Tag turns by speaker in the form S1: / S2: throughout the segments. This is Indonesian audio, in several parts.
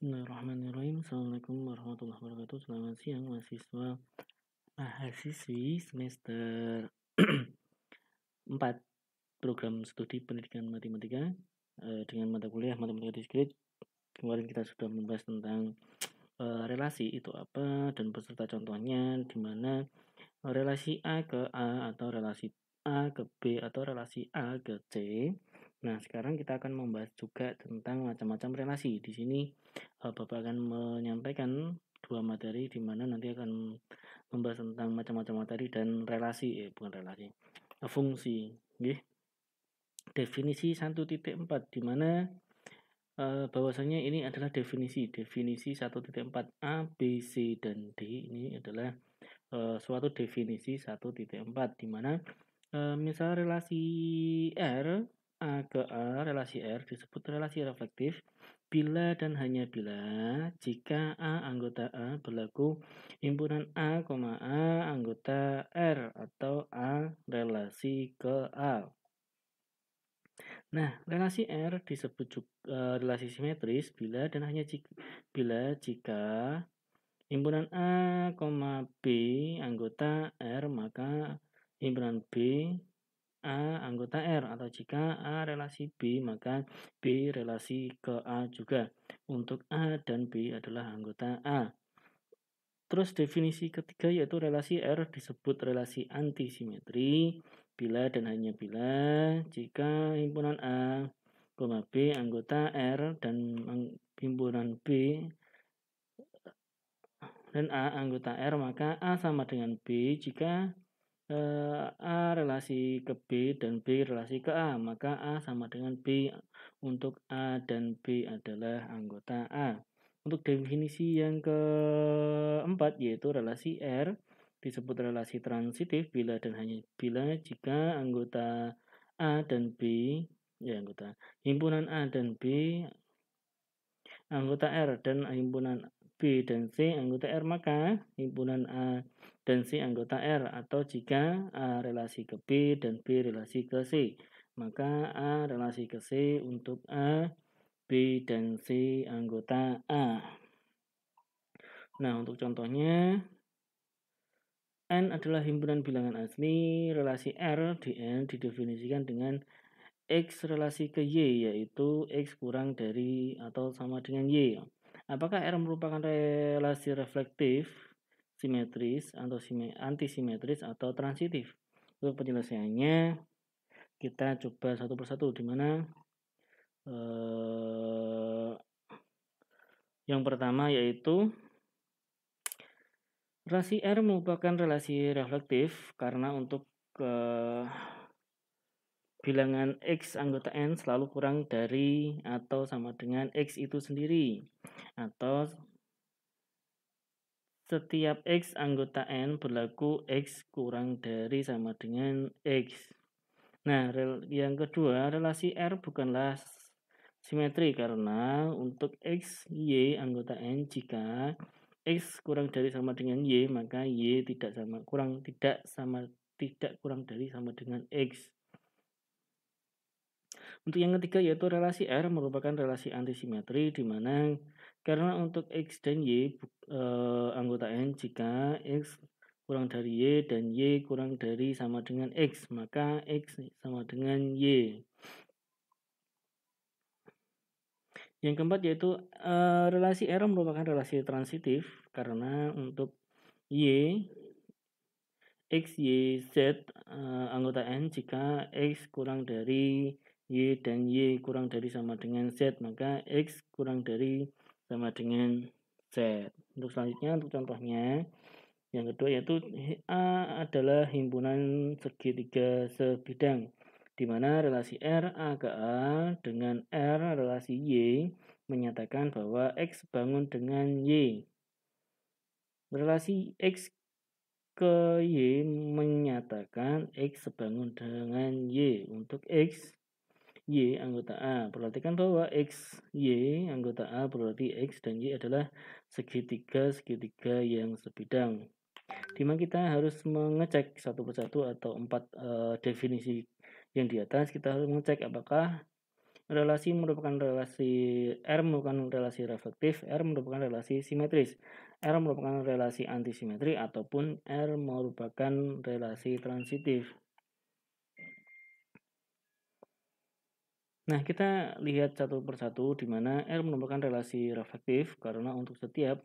S1: Bismillahirrahmanirrahim. Assalamualaikum warahmatullahi wabarakatuh. Selamat siang mahasiswi semester 4 program studi pendidikan matematika dengan mata kuliah matematika diskrit. Kemarin kita sudah membahas tentang relasi itu apa dan beserta contohnya, di mana relasi A ke A atau relasi A ke B atau relasi A ke C. Nah, sekarang kita akan membahas juga tentang macam-macam relasi. Di sini Bapak akan menyampaikan dua materi di mana nanti akan membahas tentang macam-macam materi dan relasi, bukan relasi, fungsi. Definisi 1.4 di mana bahwasanya ini adalah definisi 1.4 A, B, C, dan D. Ini adalah suatu definisi 1.4 di mana misal relasi R A ke A, relasi R disebut relasi reflektif bila dan hanya bila jika A anggota A berlaku himpunan A, A anggota R atau A relasi ke A. Nah, relasi R disebut juga relasi simetris bila dan hanya jika himpunan A, B anggota R, maka himpunan B A anggota R, atau jika A relasi B, maka B relasi ke A juga untuk A dan B adalah anggota A. Terus definisi ketiga yaitu relasi R disebut relasi antisimetri bila dan hanya bila jika himpunan A, B anggota R dan himpunan B dan A anggota R, maka A sama dengan B jika A relasi ke B dan B relasi ke A, maka A sama dengan B untuk A dan B adalah anggota A. Untuk definisi yang keempat yaitu relasi R disebut relasi transitif bila dan hanya bila jika anggota A dan B anggota himpunan A dan B anggota R dan himpunan B dan C anggota R, maka himpunan A dan C anggota R, atau jika A relasi ke B dan B relasi ke C, maka A relasi ke C untuk A, B, dan C anggota A. Nah, untuk contohnya, N adalah himpunan bilangan asli, relasi R di N didefinisikan dengan X relasi ke Y, yaitu X kurang dari atau sama dengan Y. Apakah R merupakan relasi reflektif, simetris, atau antisimetris, atau transitif? Untuk penyelesaiannya, kita coba satu persatu, di mana yang pertama yaitu relasi R merupakan relasi reflektif karena untuk bilangan X anggota N selalu kurang dari atau sama dengan X itu sendiri, atau setiap X anggota N berlaku X kurang dari sama dengan X. Nah, yang kedua, relasi R bukanlah simetri karena untuk X, Y anggota N, jika X kurang dari sama dengan Y, maka Y tidak kurang dari sama dengan X. Untuk yang ketiga yaitu relasi R merupakan relasi antisimetri di mana karena untuk X dan Y anggota N, jika X kurang dari Y dan Y kurang dari sama dengan X, maka X sama dengan Y. Yang keempat yaitu relasi R merupakan relasi transitif karena untuk Y, X, Y, Z anggota N, jika X kurang dari Y dan Y kurang dari sama dengan Z, maka X kurang dari sama dengan Z. Untuk selanjutnya, untuk contohnya, yang kedua yaitu A adalah himpunan segitiga sebidang, di mana relasi R A ke A dengan R relasi Y menyatakan bahwa X bangun dengan Y. Relasi X ke Y menyatakan X sebangun dengan Y. Untuk X, Y anggota A. Perhatikan bahwa X, Y anggota A berarti X dan Y adalah segitiga yang sebidang. Dimana kita harus mengecek satu persatu atau 4 definisi yang di atas. Kita harus mengecek apakah Relasi merupakan relasi R merupakan relasi reflektif, R merupakan relasi simetris, R merupakan relasi antisimetri ataupun R merupakan relasi transitif. Nah, kita lihat satu persatu di mana R merupakan relasi reflektif karena untuk setiap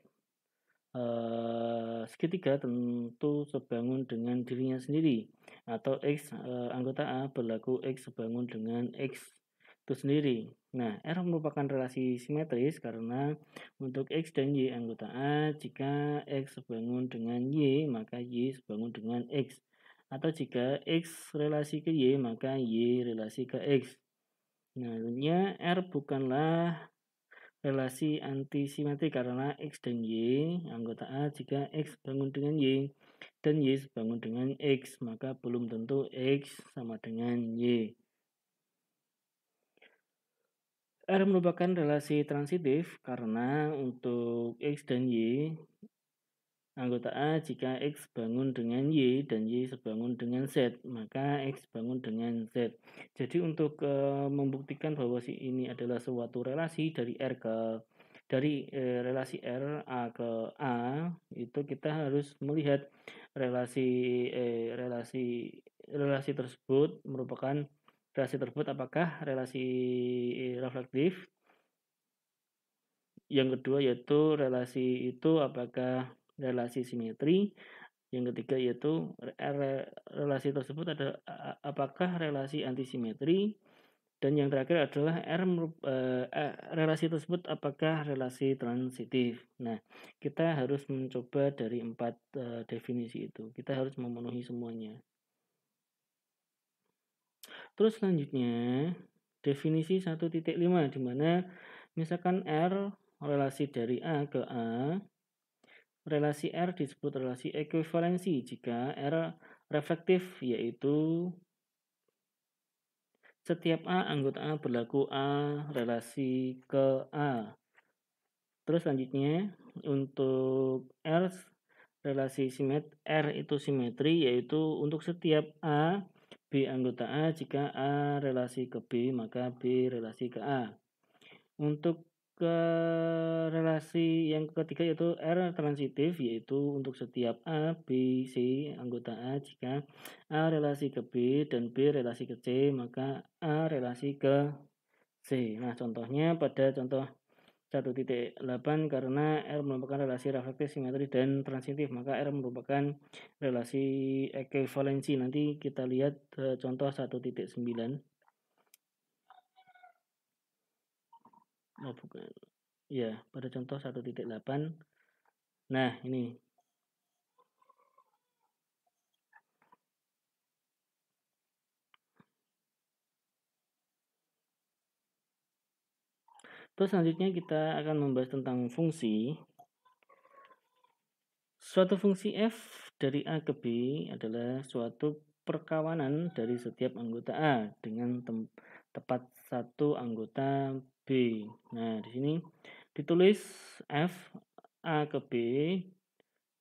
S1: segitiga tentu sebangun dengan dirinya sendiri atau X anggota A berlaku X sebangun dengan X itu sendiri. Nah, R merupakan relasi simetris karena untuk X dan Y anggota A, jika X sebangun dengan Y, maka Y sebangun dengan X. Atau jika X relasi ke Y, maka Y relasi ke X. Nah, tentunya R bukanlah relasi antisimetri karena X dan Y, anggota A jika X bangun dengan Y dan Y sebangun dengan X, maka belum tentu X sama dengan Y. R merupakan relasi transitif karena untuk X dan Y, anggota A jika X bangun dengan Y dan Y sebangun dengan Z, maka X bangun dengan Z. Jadi untuk membuktikan bahwa ini adalah suatu relasi dari relasi R A ke A, itu kita harus melihat relasi tersebut merupakan relasi tersebut apakah relasi reflektif. Yang kedua yaitu relasi itu apakah relasi simetri. Yang ketiga yaitu relasi tersebut apakah relasi antisimetri. Dan yang terakhir adalah relasi tersebut apakah relasi transitif. Nah, kita harus mencoba dari 4 definisi itu. Kita harus memenuhi semuanya. Terus selanjutnya, definisi 1.5 di mana misalkan R relasi dari A ke A, relasi R disebut relasi ekuivalensi jika R reflektif, yaitu setiap A anggota A berlaku A relasi ke A. Terus selanjutnya untuk relasi R itu simetri, yaitu untuk setiap A B anggota A jika A relasi ke B maka B relasi ke A. Untuk ke relasi yang ketiga yaitu R transitif, yaitu untuk setiap A, B, C anggota A jika A relasi ke B dan B relasi ke C maka A relasi ke C. Nah, contohnya pada contoh 1.8 karena R merupakan relasi reflektif, simetri, dan transitif, maka R merupakan relasi ekuivalensi. Nanti kita lihat contoh 1.9. Oh, bukan. Ya, pada contoh 1.8. Nah, ini. Terus selanjutnya kita akan membahas tentang fungsi. Suatu fungsi f dari A ke B adalah suatu perkawanan dari setiap anggota A dengan tepat satu anggota B. Nah, di sini ditulis f A ke B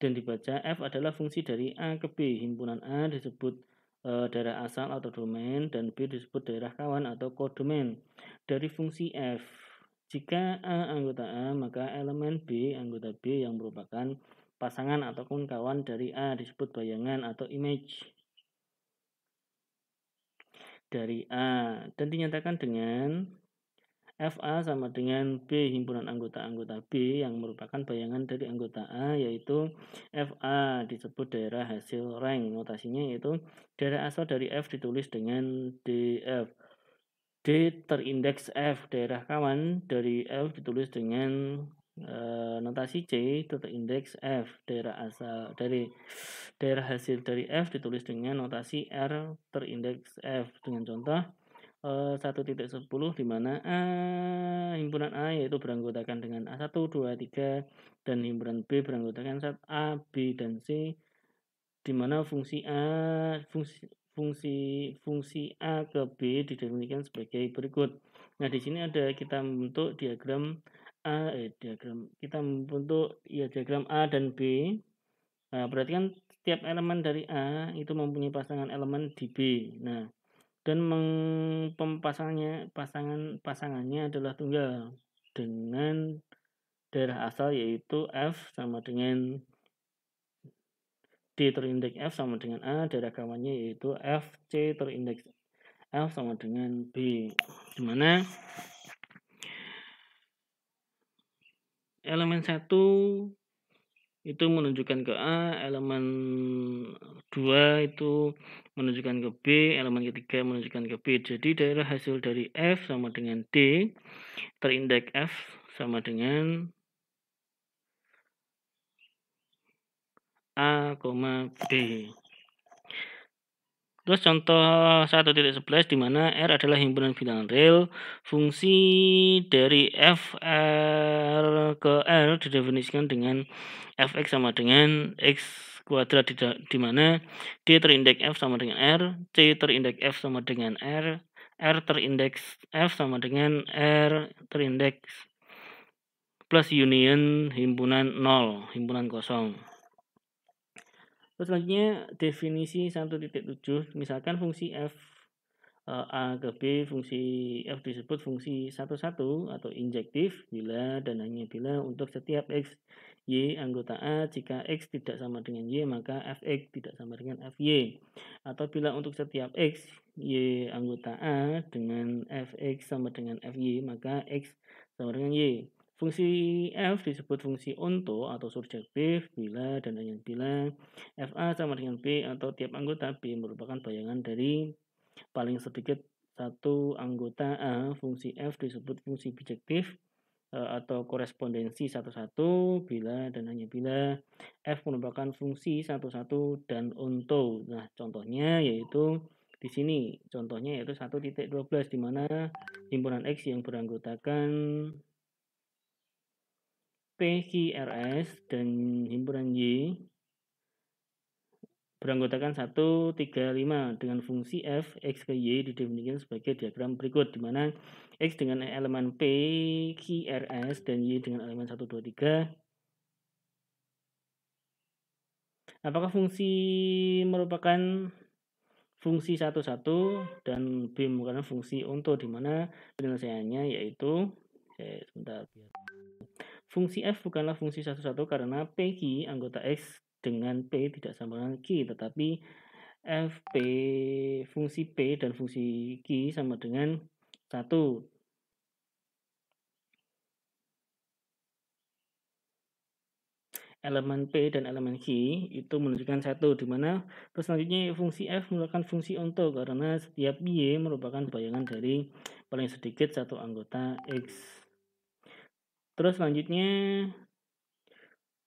S1: dan dibaca f adalah fungsi dari A ke B. Himpunan A disebut daerah asal atau domain dan B disebut daerah kawan atau kodomain dari fungsi f. Jika A anggota A, maka elemen B anggota B yang merupakan pasangan ataupun kawan dari A disebut bayangan atau image dari A dan dinyatakan dengan FA sama dengan B himpunan anggota-anggota B yang merupakan bayangan dari anggota A, yaitu FA disebut daerah hasil rank. Notasinya yaitu daerah asal dari F ditulis dengan DF. D terindeks F, daerah kawan dari F ditulis dengan notasi C terindeks F, daerah asal dari daerah hasil dari F ditulis dengan notasi R terindeks F. Dengan contoh 1.10 di mana himpunan A yaitu beranggotakan dengan A1, 2, 3 dan himpunan B beranggotakan A, B dan C, di mana fungsi A ke B didefinisikan sebagai berikut. Nah, di sini ada kita membentuk diagram diagram A dan B. Nah, berarti kan setiap elemen dari A itu mempunyai pasangan elemen di B. Nah, dan pasangannya adalah tunggal dengan daerah asal yaitu F sama dengan D terindeks F sama dengan A, daerah kawannya yaitu F, C terindeks F sama dengan B, di mana elemen 1 itu menunjukkan ke A, elemen 2 itu menunjukkan ke B, elemen ketiga menunjukkan ke B. Jadi daerah hasil dari F sama dengan D, terindeks F sama dengan A, B. Terus contoh 1.11 di mana R adalah himpunan bilangan real, fungsi dari F R ke R didefinisikan dengan Fx sama dengan X kuadrat di mana D terindeks F sama dengan R, C terindeks F sama dengan R terindeks F sama dengan R terindeks plus union himpunan 0, himpunan kosong. Terus selanjutnya definisi 1.7, misalkan fungsi f A ke B, fungsi f disebut fungsi 1,1 atau injektif bila dan hanya bila untuk setiap x y anggota A, jika x tidak sama dengan y maka fx tidak sama dengan fy, atau bila untuk setiap x y anggota A dengan fx sama dengan fy maka x sama dengan y. Fungsi f disebut fungsi onto atau surjektif bila dan hanya bila FA sama dengan B atau tiap anggota B merupakan bayangan dari paling sedikit satu anggota A. Fungsi F disebut fungsi bijektif atau korespondensi 1,1 bila dan hanya bila F merupakan fungsi 1,1 dan onto. Nah, contohnya yaitu di sini. Contohnya yaitu 1.12 di mana himpunan X yang beranggotakan PQRS dan himpunan Y beranggotakan 1, 3, 5 dengan fungsi f, x ke y didefinisikan sebagai diagram berikut, di mana x dengan elemen p, q, r, s, dan y dengan elemen 1, 2, 3. Apakah fungsi merupakan fungsi 1, 1 dan b merupakan fungsi onto, di mana penyelesaiannya yaitu sebentar. Fungsi f bukanlah fungsi 1, 1 karena pq anggota x dengan p tidak sama dengan q, tetapi fp fungsi p dan fungsi q sama dengan 1. Elemen p dan elemen q itu menunjukkan 1, di mana terus selanjutnya fungsi f merupakan fungsi onto karena setiap y merupakan bayangan dari paling sedikit satu anggota x. Terus selanjutnya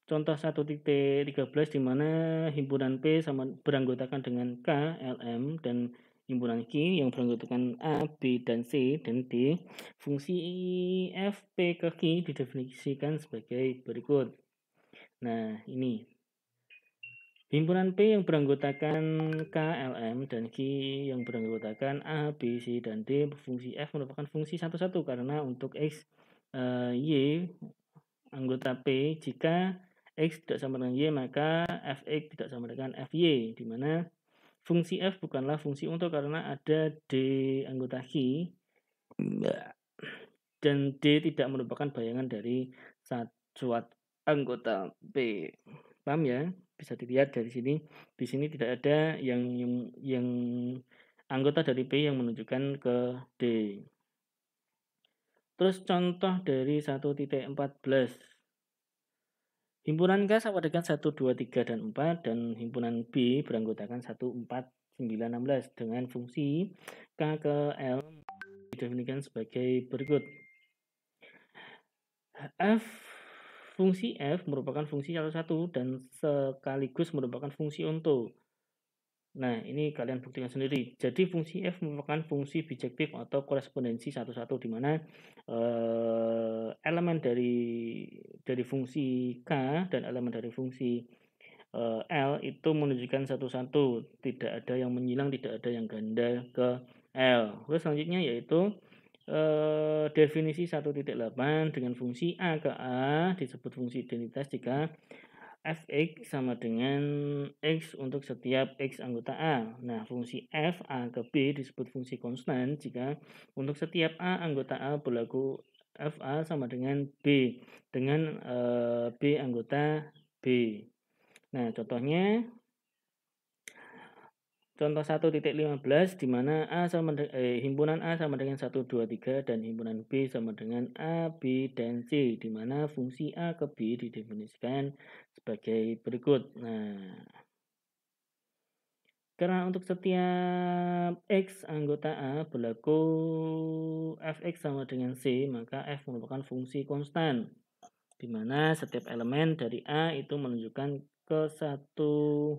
S1: contoh 1.13 di mana himpunan P sama beranggotakan dengan K, LM, dan himpunan Q yang beranggotakan A, B, dan C, dan D. Fungsi F, P ke Q didefinisikan sebagai berikut. Nah, ini. Himpunan P yang beranggotakan K, LM, dan Q yang beranggotakan A, B, C, dan D. Fungsi F merupakan fungsi 1,1 karena untuk X, Y, anggota P, jika X tidak sama dengan Y maka Fx tidak sama dengan Fy, di mana fungsi F bukanlah fungsi onto karena ada D anggota Q dan D tidak merupakan bayangan dari suatu anggota P. Paham ya? Bisa dilihat dari sini. Di sini tidak ada yang anggota dari P yang menunjukkan ke D. Terus contoh dari 1.14. Himpunan K sama dengan 1, 2, 3, dan 4, dan himpunan B beranggotakan 1, 4, 9, 16 dengan fungsi K ke L didefinisikan sebagai berikut. Fungsi F merupakan fungsi 1, 1 dan sekaligus merupakan fungsi onto. Nah, ini kalian buktikan sendiri. Jadi fungsi F merupakan fungsi bijektif atau korespondensi 1, 1 di mana elemen dari fungsi K dan elemen dari fungsi L itu menunjukkan 1, 1. Tidak ada yang menyilang, tidak ada yang ganda ke L. Terus selanjutnya yaitu definisi 1.8 dengan fungsi A ke A disebut fungsi identitas jika fx sama dengan x untuk setiap x anggota A. Nah, fungsi f A ke B disebut fungsi konstan jika untuk setiap A anggota A berlaku fa sama dengan B dengan B anggota B. Nah, contohnya contoh 1.15 di mana himpunan A sama dengan 1, 2, 3 dan himpunan B sama dengan A, B, dan C di mana fungsi A ke B didefinisikan sebagai berikut. Nah, karena untuk setiap X anggota A berlaku Fx sama dengan C, maka F merupakan fungsi konstan di mana setiap elemen dari A itu menunjukkan ke satu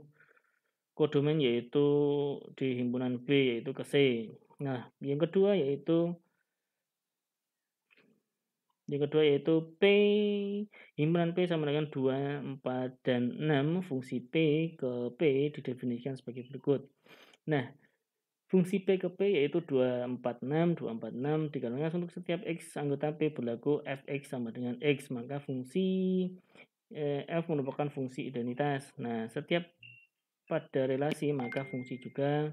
S1: kodomen yaitu di himpunan B yaitu ke C. Nah, yang kedua yaitu P himpunan P sama dengan 2, 4, dan 6. Fungsi P ke P didefinisikan sebagai berikut. Nah, fungsi P ke P yaitu 2, 4, 6, 2, 4, 6 dikarenakan untuk setiap X anggota P berlaku Fx sama dengan X, maka fungsi F merupakan fungsi identitas. Nah, setiap pada relasi maka fungsi juga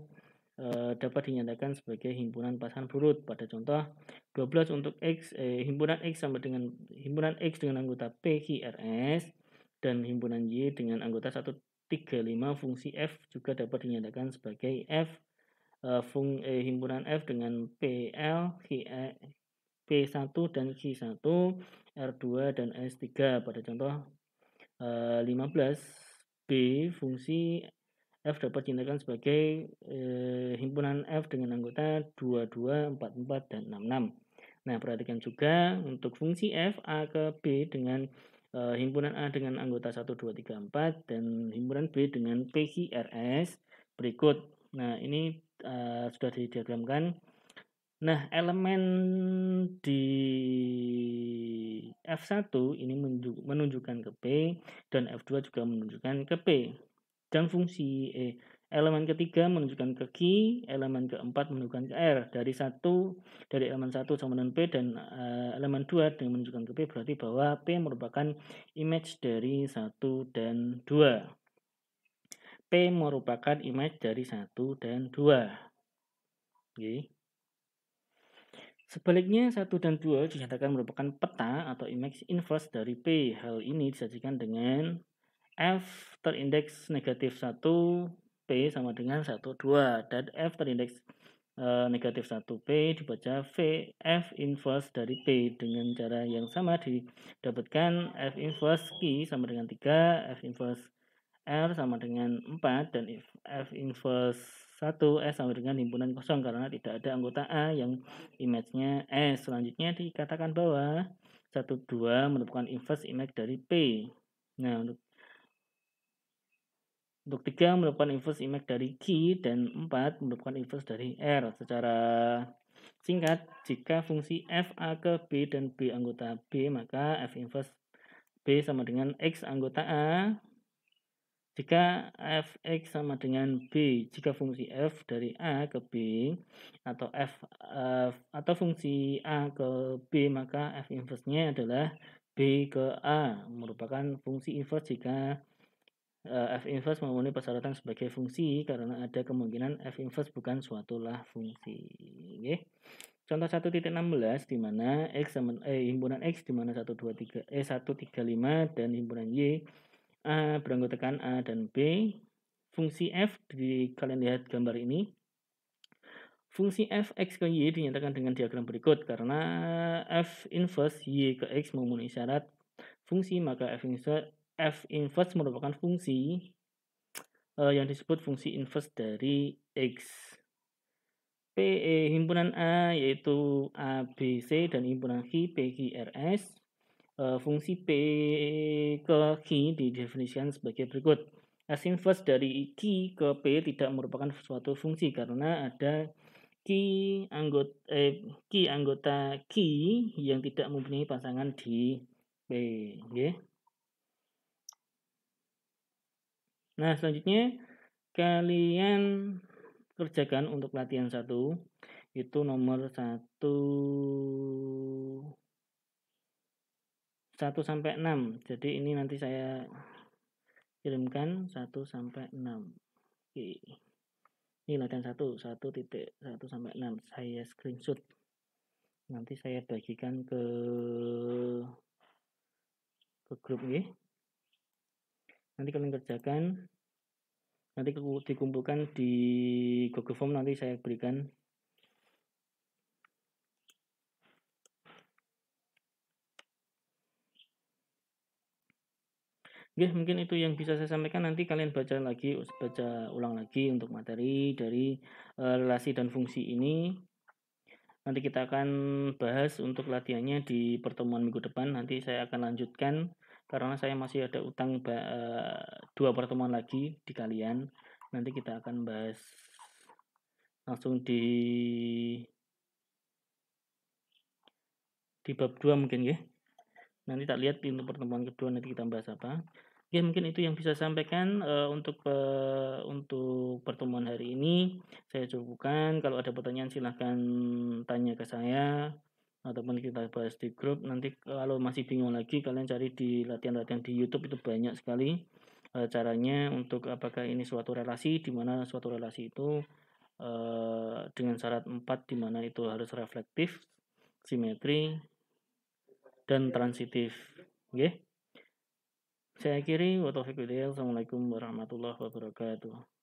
S1: dapat dinyatakan sebagai himpunan pasangan urut. Pada contoh 12 untuk X, himpunan X sama dengan himpunan X dengan anggota P, Q, R, S dan himpunan Y dengan anggota 135 fungsi F juga dapat dinyatakan sebagai F himpunan F dengan PL, P1 dan Q1, R2 dan S3. Pada contoh 15 B fungsi F dapat dinyatakan sebagai himpunan F dengan anggota 22, 44, dan 66. Nah, perhatikan juga untuk fungsi F A ke B dengan himpunan A dengan anggota 1, 2, 3, 4 dan himpunan B dengan PQRS berikut. Nah, ini sudah didiagramkan. Nah, elemen di F1 ini menunjukkan ke P dan F2 juga menunjukkan ke P. Dan fungsi elemen ketiga menunjukkan ke Q, elemen keempat menunjukkan ke R. Dari elemen 1 sama dengan P dan elemen 2 dengan menunjukkan ke P berarti bahwa P merupakan image dari 1 dan 2. P merupakan image dari 1 dan 2. Oke. Sebaliknya 1 dan 2 dinyatakan merupakan peta atau image inverse dari P. Hal ini disajikan dengan F terindeks negatif 1, P sama dengan 1, 2. Dan F terindeks negatif 1, P dibaca F inverse dari P. Dengan cara yang sama didapatkan F inverse Q sama dengan 3, F inverse R sama dengan 4, dan F inverse 1 S sama dengan himpunan kosong karena tidak ada anggota A yang image-nya S. Selanjutnya dikatakan bahwa 1, 2 merupakan inverse image dari P. Nah, untuk 3 merupakan inverse image dari Q dan 4 merupakan inverse dari R. Secara singkat, jika fungsi F A ke B dan B anggota B, maka F inverse B sama dengan X anggota A. Jika Fx sama dengan B, jika fungsi F dari A ke B atau atau fungsi A ke B, maka F inverse-nya adalah B ke A, merupakan fungsi inverse jika F inverse memenuhi persyaratan sebagai fungsi karena ada kemungkinan F inverse bukan suatulah fungsi. Oke. Contoh 1.16 di mana himpunan X di mana 1, 2, 3, 1, 3, 5 dan himpunan Y A beranggotakan A dan B. Fungsi F kalian lihat gambar ini. Fungsi f x ke y dinyatakan dengan diagram berikut karena f inverse y ke x memenuhi syarat fungsi, maka f inverse merupakan fungsi yang disebut fungsi inverse dari x. Himpunan A yaitu A, B, C dan himpunan Q, P, Q, R, S. Fungsi P ke Q didefinisikan sebagai berikut. S inverse dari Q ke P tidak merupakan suatu fungsi karena ada anggota Q yang tidak mempunyai pasangan di P. Okay. Nah, selanjutnya kalian kerjakan untuk latihan 1 itu nomor 1 sampai 6. Jadi ini nanti saya kirimkan 1 sampai 6. Oke. Ini latihan 1.1.1-6 saya screenshot. Nanti saya bagikan ke grup nggih. Nanti kalian kerjakan. Nanti dikumpulkan di Google Form, nanti saya berikan. Oke, mungkin itu yang bisa saya sampaikan. Nanti kalian baca ulang lagi untuk materi dari relasi dan fungsi ini. Nanti kita akan bahas untuk latihannya di pertemuan minggu depan. Nanti saya akan lanjutkan karena saya masih ada utang 2 pertemuan lagi di kalian. Nanti kita akan bahas langsung di bab 2 mungkin ya. Nanti tak lihat di pertemuan kedua nanti kita bahas apa. Oke, mungkin itu yang bisa saya sampaikan untuk pertemuan hari ini. Saya cukupkan. Kalau ada pertanyaan silahkan tanya ke saya ataupun kita bahas di grup. Nanti kalau masih bingung lagi kalian cari di latihan-latihan di YouTube, itu banyak sekali caranya untuk apakah ini suatu relasi, di mana suatu relasi itu dengan syarat 4 di mana itu harus reflektif, simetri, dan transitif. Oke. Saya akhiri. Assalamualaikum warahmatullahi wabarakatuh.